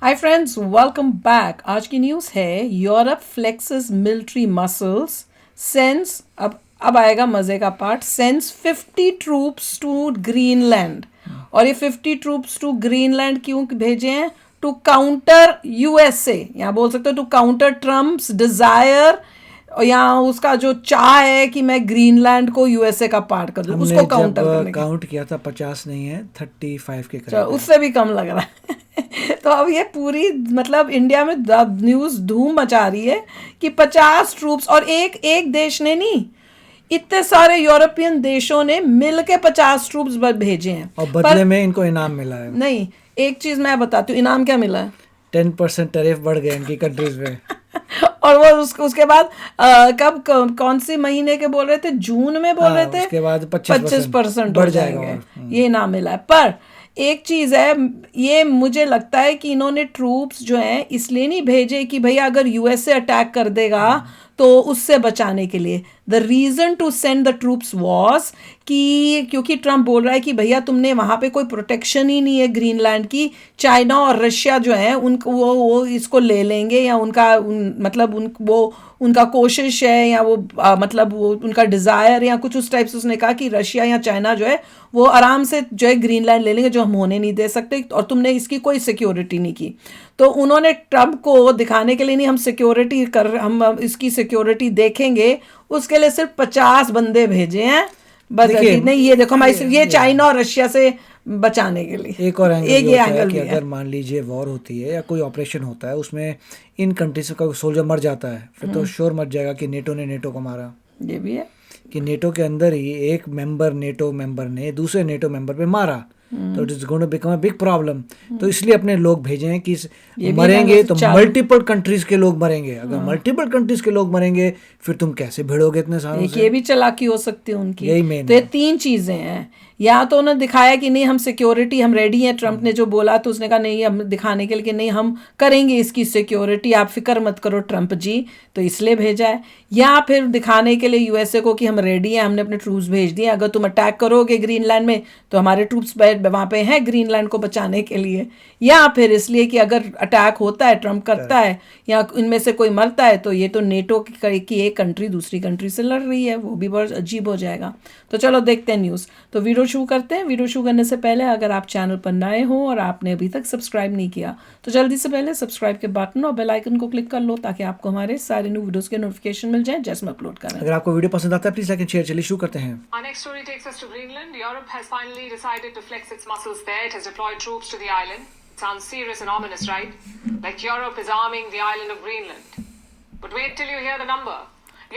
Hi friends, welcome back. आज की news है Europe flexes military muscles, sends अब आएगा मज़े का part. Sends 50 troops to Greenland. और ये 50 ट्रूप्स टू ग्रीनलैंड क्यों भेजे हैं? टू काउंटर यूएसए, या बोल सकते हो टू काउंटर ट्रम्प्स डिजायर, या उसका जो चाह है कि मैं ग्रीनलैंड को यूएसए का पार्ट कर दूं, हमने उसको जब काउंटर करने के। काउंट किया था 50 नहीं है 35 के चलो, करीब है। उससे भी कम लग रहा है। तो अब ये पूरी मतलब इंडिया में न्यूज़ धूम मचा रही है कि 50 ट्रूप्स, और एक एक देश ने नहीं, इतने सारे यूरोपियन देशों ने मिल के 50 ट्रूप्स भेजे हैं। और पर बदले में इनको इनाम मिला है। नहीं, एक चीज़ मैं बताती हूँ, इनाम क्या मिला है? 10% टैरिफ बढ़ गए इनकी कंट्रीज में। और वो उसके बाद कौन सी महीने के बोल रहे थे? जून में बोल हाँ, रहे थे उसके बाद 25% हो बढ़ जाएगा जाएंगे। और ये ना मिला है। पर एक चीज़ है, ये मुझे लगता है कि इन्होंने ट्रूप्स जो हैं इसलिए नहीं भेजे कि भैया अगर यूएसए अटैक कर देगा तो उससे बचाने के लिए। The reason to send the troops was कि क्योंकि ट्रम्प बोल रहा है कि भैया तुमने वहाँ पे कोई प्रोटेक्शन ही नहीं है ग्रीनलैंड की। चाइना और रशिया जो है उनको वो इसको ले लेंगे, या उनका कोशिश है, या मतलब वो उनका डिज़ायर या कुछ उस टाइप से। उसने कहा कि रशिया या चाइना जो है वो आराम से जो है ग्रीनलैंड ले लेंगे, जो हम होने नहीं दे सकते, और तुमने इसकी कोई सिक्योरिटी नहीं की। तो उन्होंने ट्रम्प को दिखाने के लिए, नहीं हम इसकी सिक्योरिटी देखेंगे, उसके लिए सिर्फ 50 बंदे भेजे हैं। बस देखिए, नहीं, ये देखो हमारी ये चाइना और रशिया से बचाने के लिए। एक और एंगल एक ये ये होता है एंगल कि भी है। अगर मान लीजिए वॉर होती है या कोई ऑपरेशन होता है, उसमें इन कंट्रीज का सोल्जर मर जाता है, फिर तो श्योर मर जाएगा कि नेटो ने नेटो को मारा। ये भी है कि नेटो के अंदर ही एक नेटो मेंबर ने दूसरे नेटो मेंबर पे मारा, तो it is going to become a big problem. तो इसलिए अपने लोग भेजे हैं कि ये भी मरेंगे है, तो मल्टीपल कंट्रीज के लोग मरेंगे। अगर मल्टीपल कंट्रीज के लोग मरेंगे फिर तुम कैसे भिड़ोगे इतने सालों एक से? ये भी चालाकी हो सकती है उनकी। यही मेन तो ये है। 3 चीजें हैं। या तो उन्होंने दिखाया कि नहीं हम सिक्योरिटी, हम रेडी हैं। ट्रम्प ने जो बोला तो उसने कहा नहीं, हम दिखाने के लिए कि नहीं हम करेंगे इसकी सिक्योरिटी, आप फिक्र मत करो ट्रम्प जी, तो इसलिए भेजा है। या फिर दिखाने के लिए यूएसए को कि हम रेडी हैं, हमने अपने ट्रूप्स भेज दिए, अगर तुम अटैक करोगे ग्रीनलैंड में तो हमारे ट्रूप्स वहाँ पे हैं ग्रीनलैंड को बचाने के लिए। या फिर इसलिए कि अगर अटैक होता है, ट्रम्प करता है, या इनमें से कोई मरता है, तो ये तो नेटो की एक कंट्री दूसरी कंट्री से लड़ रही है, वो भी बहुत अजीब हो जाएगा। तो चलो देखते हैं न्यूज़। तो वीडियो शुरू करते हैं। वीडियो शुरू करने से पहले अगर आप चैनल पर नए हो और आपने अभी तक सब्सक्राइब नहीं किया तो जल्दी से पहले सब्सक्राइब के बटन और बेल आइकन को क्लिक कर लो, ताकि आपको हमारे सारे न्यू वीडियोस के नोटिफिकेशन मिल जाए जैसे हम अपलोड करें। अगर आपको वीडियो पसंद आता है प्लीज लाइक एंड शेयर। चलिए शुरू करते हैं। Our next story takes us to Greenland. Europe has finally decided to flex its muscles there. It has deployed troops to the island. It sounds serious and ominous, right? Like Europe is arming the island of Greenland. But wait till you hear the number.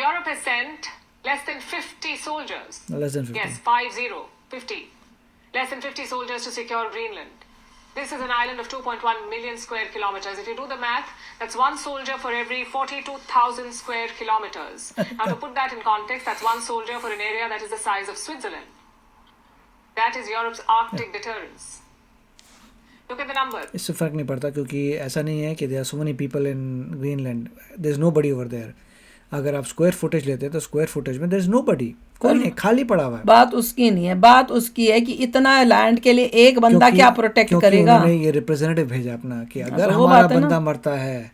Europe has sent less than 50 soldiers. Less than 50. Yes, 50. Less than 50 soldiers to secure Greenland. This is an island of 2.1 million square kilometers. If you do the math, that's one soldier for every 42,000 square kilometers. Now, to put that in context, that's one soldier for an area that is the size of Switzerland. That is Europe's Arctic deterrence. Look at the number. इससे फर्क नहीं पड़ता, क्योंकि ऐसा नहीं है कि there are so many people in Greenland, there is nobody over there. अगर आप स्क्वायर फुटेज लेते हैं तो स्क्वायर फुटेज में देयर इज नोबडी, कोई नहीं, खाली पड़ा हुआ है। बात उसकी नहीं है, बात उसकी है कि इतना लैंड के लिए एक बंदा क्या प्रोटेक्ट करेगा। उन्होंने ये रिप्रेजेंटेटिव भेजा अपना कि अगर तो वो हमारा बात है ना। बंदा मरता है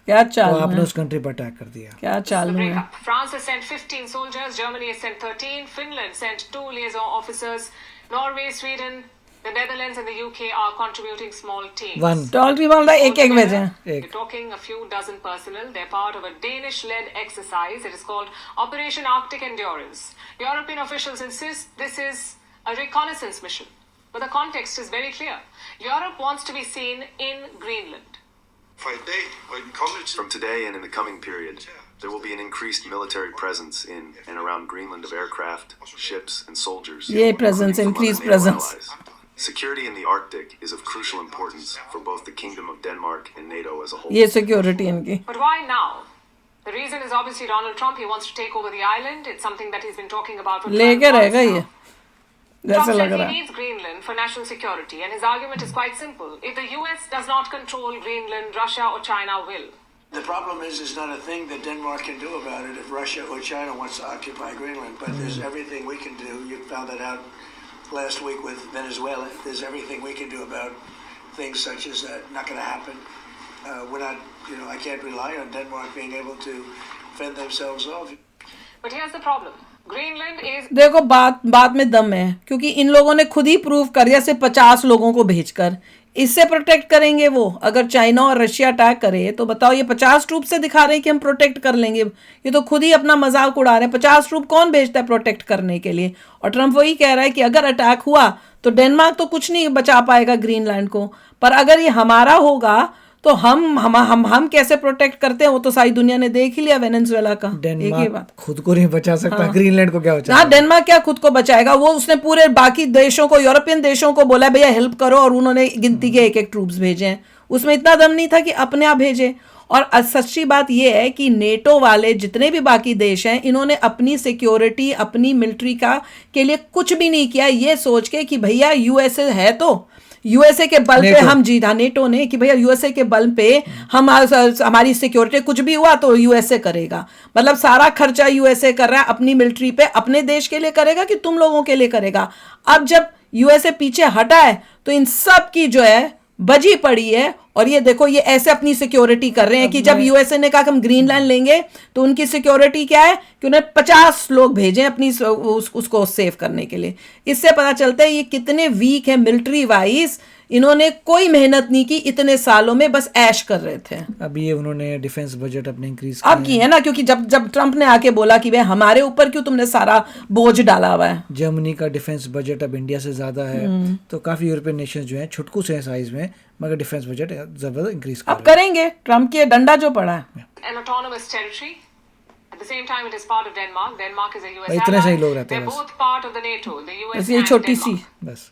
क्या तो चालू आपने है? उस कंट्री पर अटैक कर दिया। क्या The चालू है? breakup. France has sent 15 soldiers, Germany has sent 13, Finland sent 2 liaison officers, Norway, Sweden, the Netherlands and the UK are contributing small teams. वन टॉलरी बोल रहा है एक भेजे हैं। We're talking a few dozen personnel. They're part of a Danish-led exercise. It is called Operation Arctic Endurance. European officials insist this is a reconnaissance mission. But the context is very clear. Europe wants to be seen in Greenland. From today and in the coming period, there will be an increased military presence in and around Greenland of aircraft, ships, and soldiers. ये presence, including from increased other NATO presence. allies. Security in the Arctic is of crucial importance for both the Kingdom of Denmark and NATO as a whole. ये security इनकी। But why now? The reason is obviously Donald Trump. He wants to take over the island. It's something that he's been talking about for 12 लेके months रहेगा ये, now. जैसे Trump लग says he रहा है। needs Greenland for national security, and his argument is quite simple. If the US does not control Greenland, Russia or China will. The problem is there's not a thing that Denmark can do about it if Russia or China wants to occupy Greenland. But there's everything we can do. You found that out last week with Venezuela. There's everything we can do about things such as that. Not going to happen. we're not, I can't rely on Denmark being able to fend themselves off. But here's the problem. Greenland is देखो बात में दम है, क्योंकि इन लोगों ने खुद ही prove कर दिया, सिर्फ 50 लोगों को भेजकर इससे प्रोटेक्ट करेंगे वो। अगर चाइना और रशिया अटैक करे तो बताओ, ये 50 ट्रूप से दिखा रहे हैं कि हम प्रोटेक्ट कर लेंगे, ये तो खुद ही अपना मजाक उड़ा रहे हैं। 50 ट्रूप कौन भेजता है प्रोटेक्ट करने के लिए? और ट्रम्प वही कह रहा है कि अगर अटैक हुआ तो डेनमार्क तो कुछ नहीं बचा पाएगा ग्रीनलैंड को, पर अगर ये हमारा होगा तो हम कैसे प्रोटेक्ट करते हैं वो तो सारी दुनिया ने देख ही लिया, वेनेजुएला का। एक ही बात, खुद को नहीं बचा सकता, हाँ। ग्रीनलैंड को क्या बचा? हाँ, डेनमार्क क्या खुद को बचाएगा? वो उसने पूरे बाकी देशों को, यूरोपियन देशों को बोला भैया हेल्प करो, और उन्होंने गिनती के एक ट्रूप्स भेजे हैं। उसमें इतना दम नहीं था कि अपने आप भेजे। और सच्ची बात ये है कि नेटो वाले जितने भी बाकी देश हैं, इन्होंने अपनी सिक्योरिटी, अपनी मिलिट्री के लिए कुछ भी नहीं किया, ये सोच के कि भैया यूएसए है तो यूएसए के बल पे हम जीत, नेटो ने कि भैया यूएसए के बल पे हम हमारी सिक्योरिटी, कुछ भी हुआ तो यूएसए करेगा। मतलब सारा खर्चा यूएसए कर रहा है अपनी मिलिट्री पे, अपने देश के लिए करेगा कि तुम लोगों के लिए करेगा। अब जब यूएसए पीछे हटा है तो इन सब की जो है बजी पड़ी है। और ये देखो, ये ऐसे अपनी सिक्योरिटी कर रहे हैं कि जब यूएसए ने कहा कि हम ग्रीनलैंड लेंगे तो उनकी सिक्योरिटी क्या है कि उन्हें 50 लोग भेजे अपनी उसको सेव करने के लिए। इससे पता चलता है ये कितने वीक है मिलिट्री वाइज। इन्होंने कोई मेहनत नहीं की इतने सालों में, बस ऐश कर रहे थे। अभी ये उन्होंने डिफेंस बजट अपने इंक्रीज अब की है ना, क्योंकि जब ट्रम्प ने आके बोला कि भाई हमारे ऊपर क्यों तुमने सारा बोझ डाला हुआ है। जर्मनी का डिफेंस बजट अब इंडिया से ज्यादा है, तो काफी यूरोपियन नेशंस जो हैं छुटकू से हैं साइज में, मगर डिफेंस बजट जबरदस्त इंक्रीज कर अब करेंगे, ट्रम्प के डंडा जो पड़ा है। an autonomous territory. At the same time, it is part of Denmark. Denmark is a US इतने ally. सही लोग रहते हैं They're बस। both part of the NATO, the US बस ये and छोटी सी Denmark. बस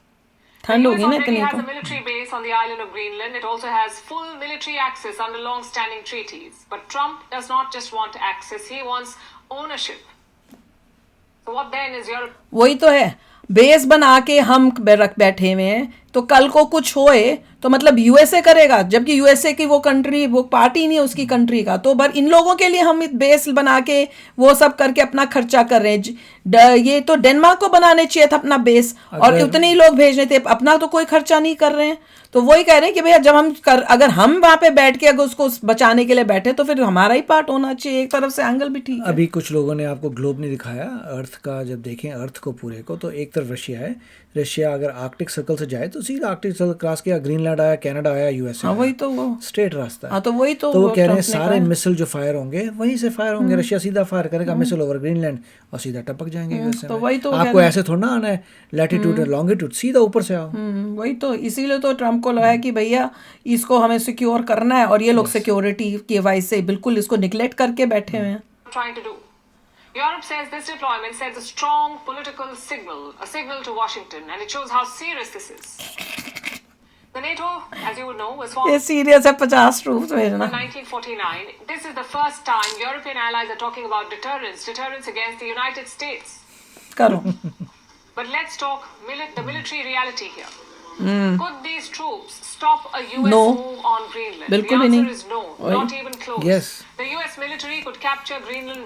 ठंड The होगी US ना already इतनी has तो। a military base on the island of Greenland. It also has full military access under long-standing treaties. But Trump does not just want access; he wants ownership. So what then is Europe? वही तो है, base बना के हम रख बैठे हुए हैं, तो कल को कुछ होए तो मतलब यूएसए करेगा, जबकि यूएसए की वो कंट्री, वो पार्टी नहीं है उसकी कंट्री का। तो बर इन लोगों के लिए हम बेस बना के वो सब करके अपना खर्चा कर रहे हैं। ये तो डेनमार्क को बनाने चाहिए था अपना बेस, और उतने ही लोग भेजने थे, अपना तो कोई खर्चा नहीं कर रहे हैं। तो वही कह रहे हैं कि भैया जब अगर हम वहां पे बैठ के अगर उसको बचाने के लिए बैठे तो फिर हमारा ही पार्ट होना चाहिए। एक तरफ से एंगल भी ठीक है। अभी कुछ लोगों ने आपको ग्लोब नहीं दिखाया अर्थ का, जब देखें अर्थ को पूरे को, तो एक तरफ रशिया है। रशिया अगर आर्कटिक सर्कल से जाए तो सीधा आर्कटिक सर्कल क्रॉस किया, ग्रीनलैंड आया, कनाडा आया, यूएसए। हाँ, वही तो वो स्ट्रेट रास्ता है। हाँ, तो वही तो वो कह रहे हैं ट्रम्प ने सारे कहा। मिसाइल जो फायर होंगे वहीं से फायर होंगे। रशिया सीधा फायर करेगा मिसाइल ओवर ग्रीनलैंड और सीधा टपक जाएंगे यूएसए तो में। वही तो आपको ऐसे थोड़ा ना आना है लैटिट्यूड लॉन्गिट्यूड, सीधा ऊपर से आओ। वही तो, इसीलिए तो ट्रम्प को लगा है कि भैया इसको हमें सिक्योर करना है, और ये लोग सिक्योरिटी के वाइज से बिल्कुल इसको निगलेक्ट करके बैठे हुए हैं। Trying to do. Europe says this deployment sends a strong political signal, a signal to Washington, and it shows how serious this is. The NATO, as you would know, was formed ये serious है, 50 troops भेजना। in 1949. This is the first time European allies are talking about deterrence against the United States. करो। But let's talk the military reality here. Could these troops stop a US No. move on Greenland? बिल्कुल The भी answer नहीं। is no, वही। not even close. Yes. The US military could capture Greenland.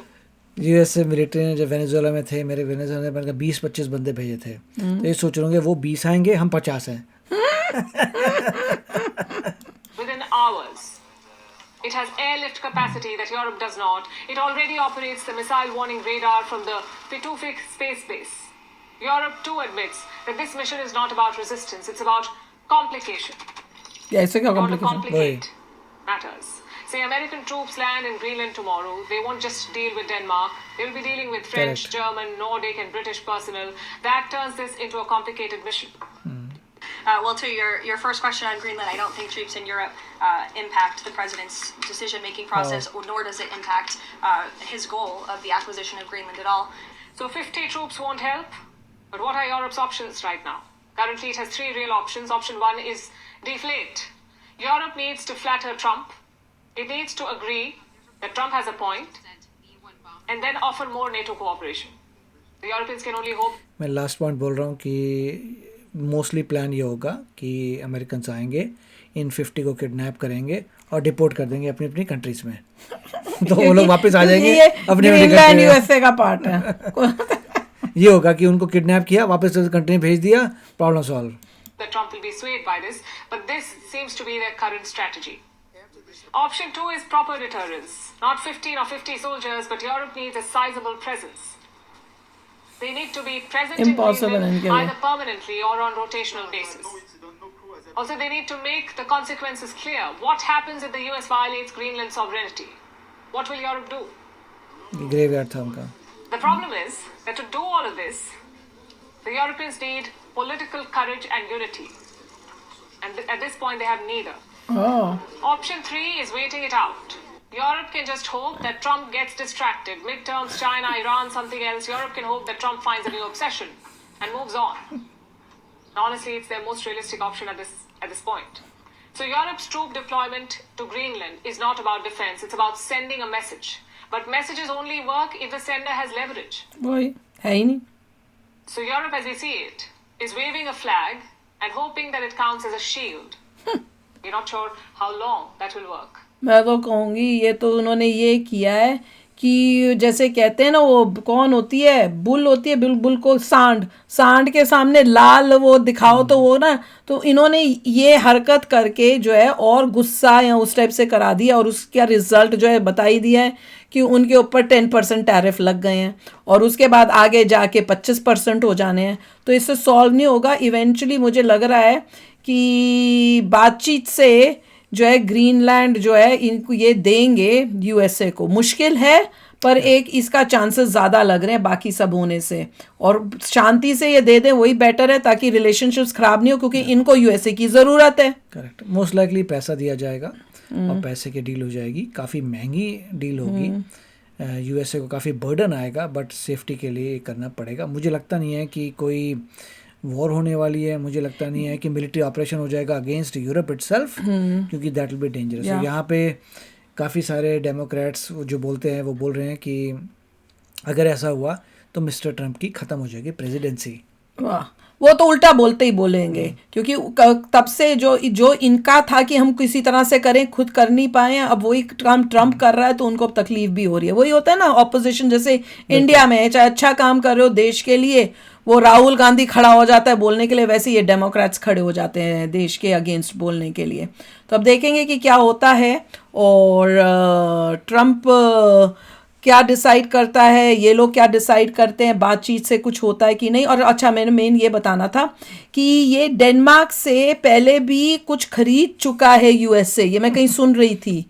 USA military ने जब Venezuela में थे, मेरे Venezuela में 20-25 बंदे भेजे थे, तो ये सोच रहे होंगे वो 20 आएंगे, हम 50 हैं। Within hours. It has airlift capacity that Europe does not. It already operates the missile warning radar from the Pitufik space base. Europe too admits that this mission is not about resistance, it's about complication. ऐसे क्या How to complication? complicate matters. Say American troops land in Greenland tomorrow, they won't just deal with Denmark, they'll be dealing with French, Correct. German, Nordic and British personnel. That turns this into a complicated mission. Well, to your first question on Greenland, I don't think troops in Europe impact the president's decision-making process, or nor does it impact his goal of the acquisition of Greenland at all. So 50 troops won't help. But what are Europe's options right now? Currently, it has 3 real options. Option 1 is deflate. Europe needs to flatter Trump. It needs to agree that Trump has a point, and then offer more NATO cooperation. The Europeans can only hope. मैं last point बोल रहा हूँ कि mostly plan ये होगा कि American आएंगे, इन 50 को किडनैप करेंगे और डिपोर्ट कर देंगे अपनी अपनी कंट्रीज में। तो वो लोग वापस आ जाएंगे अपनी ग्रीनलैंड यूएसए का पार्ट है। ये होगा कि उनको किडनैप किया, वापस कंट्री में भेज दिया, problem solve. That Trump will be swayed by this, but this seems to be their current strategy. Option 2 is proper deterrence. Not 15 or 50 soldiers, but Europe needs a sizable presence. They need to be present Impossible in इनके Greenland लिए। either permanently or on rotational basis. Also, they need to make the consequences clear. What happens if the US violates Greenland's sovereignty? What will Europe do? Graveyard था उनका। The problem is that to do all of this, the Europeans need political courage and unity. And at this point, they have neither. Option 3 is waiting it out. Europe can just hope that Trump gets distracted. Midterms, China, Iran, something else. Europe can hope that Trump finds a new obsession and moves on. Honestly, it's their most realistic option at this point. So Europe's troop deployment to Greenland is not about defense. It's about sending a message. But messages only work if the sender has leverage. वही है ही नहीं। So Europe, as we see it, is waving a flag and hoping that it counts as a shield. We're not sure how long that will work. मैं तो कहूँगी ये तो उन्होंने ये किया है कि जैसे कहते हैं ना, वो कौन होती है, बुल होती है, बुल को सांड के सामने लाल वो दिखाओ तो वो ना, तो इन्होंने ये हरकत करके जो है और गुस्सा या उस टाइप से करा दिया और उसका रिजल्ट जो है बता ही दिया है कि उनके ऊपर 10% टैरिफ लग गए हैं और उसके बाद आगे जाके 25% हो जाने हैं। तो इससे सॉल्व नहीं होगा। इवेंचुअली मुझे लग रहा है कि बातचीत से जो है ग्रीनलैंड जो है इनको ये देंगे यूएसए को। मुश्किल है पर एक इसका चांसेस ज़्यादा लग रहे हैं बाकी सब होने से, और शांति से ये दे दें वही बेटर है ताकि रिलेशनशिप्स ख़राब नहीं हो, क्योंकि इनको यूएसए की ज़रूरत है। करेक्ट, मोस्ट लाइकली पैसा दिया जाएगा और पैसे की डील हो जाएगी, काफ़ी महंगी डील होगी, यूएसए को काफ़ी बर्डन आएगा, बट सेफ्टी के लिए करना पड़ेगा। मुझे लगता नहीं है कि कोई वॉर होने वाली है, मुझे लगता नहीं है कि मिलिट्री ऑपरेशन हो जाएगा अगेंस्ट यूरोप इटसेल्फ, क्योंकि दैट विल बी डेंजरस। यहाँ पे काफ़ी सारे डेमोक्रेट्स जो बोलते हैं वो बोल रहे हैं कि अगर ऐसा हुआ तो मिस्टर ट्रंप की ख़त्म हो जाएगी प्रेसिडेंसी। वाह, वो तो उल्टा बोलते ही बोलेंगे, क्योंकि तब से जो इनका था कि हम किसी तरह से करें, खुद कर नहीं पाए, अब वही काम ट्रंप कर रहा है तो उनको अब तकलीफ भी हो रही है। वही होता है ना ऑपोजिशन, जैसे इंडिया में चाहे अच्छा काम कर रहे हो देश के लिए, वो राहुल गांधी खड़ा हो जाता है बोलने के लिए, वैसे ये डेमोक्रेट्स खड़े हो जाते हैं देश के अगेंस्ट बोलने के लिए। तो अब देखेंगे कि क्या होता है और ट्रंप क्या डिसाइड करता है, ये लोग क्या डिसाइड करते हैं, बातचीत से कुछ होता है कि नहीं। और अच्छा, मैंने मेन ये बताना था कि ये डेनमार्क से पहले भी कुछ खरीद चुका है यूएसए, ये मैं कहीं सुन रही थी,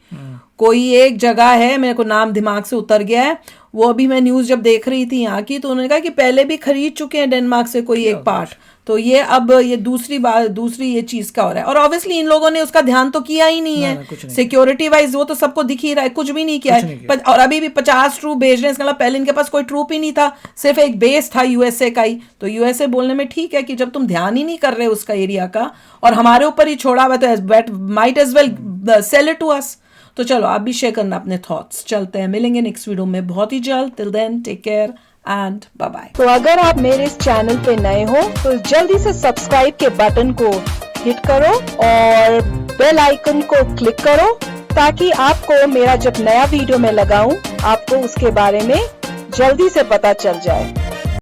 कोई एक जगह है, मेरे को नाम दिमाग से उतर गया है, वो अभी मैं न्यूज़ जब देख रही थी यहाँ की, तो उन्होंने कहा कि पहले भी खरीद चुके हैं डेनमार्क से कोई एक पार्ट। तो ये अब ये दूसरी ये चीज़ का हो रहा है, और ऑब्वियसली इन लोगों ने उसका ध्यान तो किया ही नहीं है सिक्योरिटी वाइज, वो तो सबको दिख ही रहा है, कुछ भी नहीं किया है। और अभी भी 50 ट्रूप भेज रहे हैं, इसका मतलब पहले इनके पास कोई ट्रूप ही नहीं था, सिर्फ एक बेस था यूएसए का ही। तो यूएसए बोलने में ठीक है कि जब तुम ध्यान ही नहीं कर रहे उसका एरिया का और हमारे ऊपर ही छोड़ा हुआ, तो might as well sell it to us. तो चलो आप भी शेयर करना अपने थॉट्स। चलते हैं, मिलेंगे नेक्स्ट वीडियो में बहुत ही जल्द। Till then take care and bye bye. तो अगर आप मेरे इस चैनल पे नए हो तो जल्दी से सब्सक्राइब के बटन को हिट करो और बेल आइकन को क्लिक करो, ताकि आपको मेरा जब नया वीडियो मैं लगाऊं आपको उसके बारे में जल्दी से पता चल जाए।